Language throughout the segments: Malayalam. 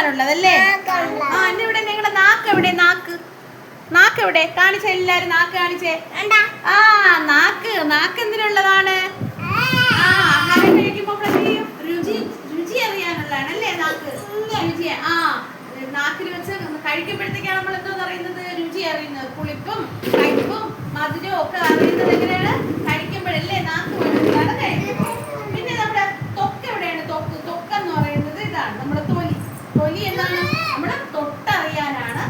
കേൾക്കാനുള്ളതല്ലേ? ആ എന്നെ ഇവിടെ നിങ്ങളുടെ നാക്ക് എവിടെ? നാക്ക് എവിടെ? കാണിച്ചേ എല്ലാരും, നാക്ക് കാണിച്ചേ. ആ നാക്ക് എന്തിനുള്ളതാണ്? ആഹാരം കഴിക്കുമ്പോ രുചി അറിയാനുള്ളതാണ് അല്ലേ നാക്ക്? രുചി. നാക്കിൽ വെച്ച് കഴിക്കുമ്പോഴത്തേക്കാണ് നമ്മൾ എന്തോ പറയുന്നത്? രുചി അറിയുന്നത്. പുളിപ്പും കയ്പും മധുരവും ഒക്കെ അറിയുന്നത് എങ്ങനെയാണ്? കഴിക്കുമ്പോഴല്ലേ? നാക്ക് വഴിയാണ് കഴിക്കുന്നത്. പിന്നെ നമ്മുടെ ത്വക്ക് എവിടെയാണ്? ത്വക്കെന്ന് പറയുന്നത് ഇതാണ് നമ്മുടെ തൊലി എന്താണ്? നമ്മുടെ തൊട്ടറിയാനാണ്,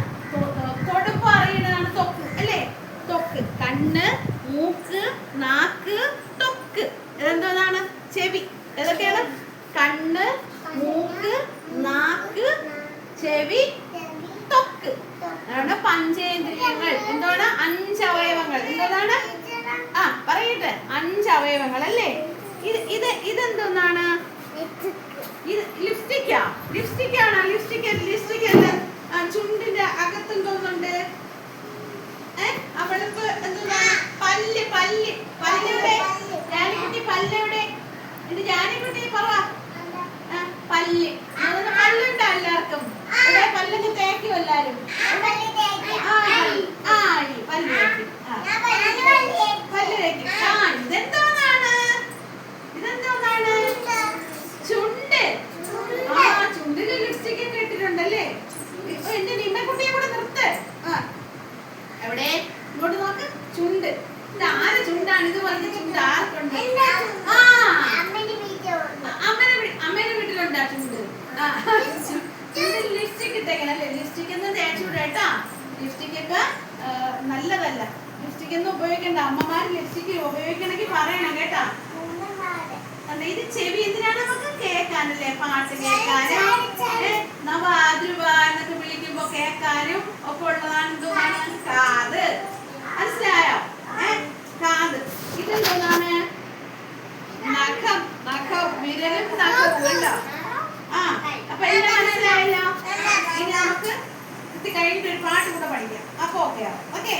തൊടുപ്പ് അറിയുന്നതാണ് ത്വക്ക് അല്ലേ? ത്വക്ക്. കണ്ണ്, മൂക്ക്, നാക്ക്, ത്വക്ക്. ഇതെന്താണ്? ചെവി. ഏതൊക്കെയാണ്? കണ്ണ്, മൂക്ക്, നാക്ക്, ചെവി, ത്വക്ക്. അതാണ് പഞ്ചേന്ദ്രിയങ്ങൾ. എന്താണ്? 5 അവയവങ്ങൾ. എന്താണ്? പറയട്ടെ, 5 അവയവങ്ങൾ അല്ലേ? ഇതെന്താണ്? ഇത് ലിപ്സ്റ്റിക്കാ? ലിപ്സ്റ്റിക്കാണ്. ലിപ്സ്റ്റിക് ചുണ്ടിന്റെ അകത്തും തോന്നുന്നുണ്ട്. അവൾക്ക് എന്താണ്? പല്ലെവിടെ? ജാനിക്കുട്ടി പല്ലെവിടെ? എന്റെ ജാനിക്കുട്ടി പറ. പല്ലുണ്ടോ എല്ലാവർക്കും? പല്ലൊക്കെ തേക്കും എല്ലാരും. പല്ല് തേക്കും. ഇതെന്തോന്നാണ്? ചുണ്ട്. ചുണ്ടില് ലിപ്സ്റ്റിക് ഒക്കെ ഇട്ടിട്ടുണ്ടല്ലേ? എന്റെ നിമ്മക്കുട്ടിയെ കൂടെ നിർത്ത്. എവിടെ? ഇങ്ങോട്ട് നോക്ക്. ചുണ്ട്. ഇത് ആരെ ചുണ്ടാണ്? ഇത് പറഞ്ഞ ചുണ്ട് ആർക്കുണ്ട്? അമ്മേന്റെ വീട്ടിലുണ്ടാ ചുണ്ട്? ചുണ്ടിൽ ലിപ്സ്റ്റിക് ഇട്ടേക്കണല്ലേ? ലിപ്സ്റ്റിക് ഒന്ന് തേച്ചു വിടേട്ടാ. ലിപ്സ്റ്റിക് ഒക്കെ നല്ലതല്ല. ലിപ്സ്റ്റിക് ഒന്നും ഉപയോഗിക്കണ്ട. അമ്മമാര് ലിപ്സ്റ്റിക് ഉപയോഗിക്കണമെങ്കിൽ പറയണം കേട്ടാ. ഇത് ചെവി എന്തിനാണ്? നമുക്ക് കേൾക്കാനല്ലേ? പാട്ട് കേൾക്കാനും നവാദ്രുവ എന്നൊക്കെ വിളിക്കുമ്പോ കേൾക്കാനും ഒക്കെ ഉള്ളതാണ്. എന്തുമാണ്? കാത്. മനസ്സിലായോ? കാത്. ഇതെന്താണ്? നഖം. വിരലും നഖവും കേട്ടോ. അപ്പൊ എല്ലാം മനസ്സിലായല്ലോ. ഇനി നമുക്ക് ഇത് കഴിഞ്ഞിട്ട് ഒരു പാട്ട് കൂടെ പഠിക്കാം. അപ്പൊ ഓക്കെ.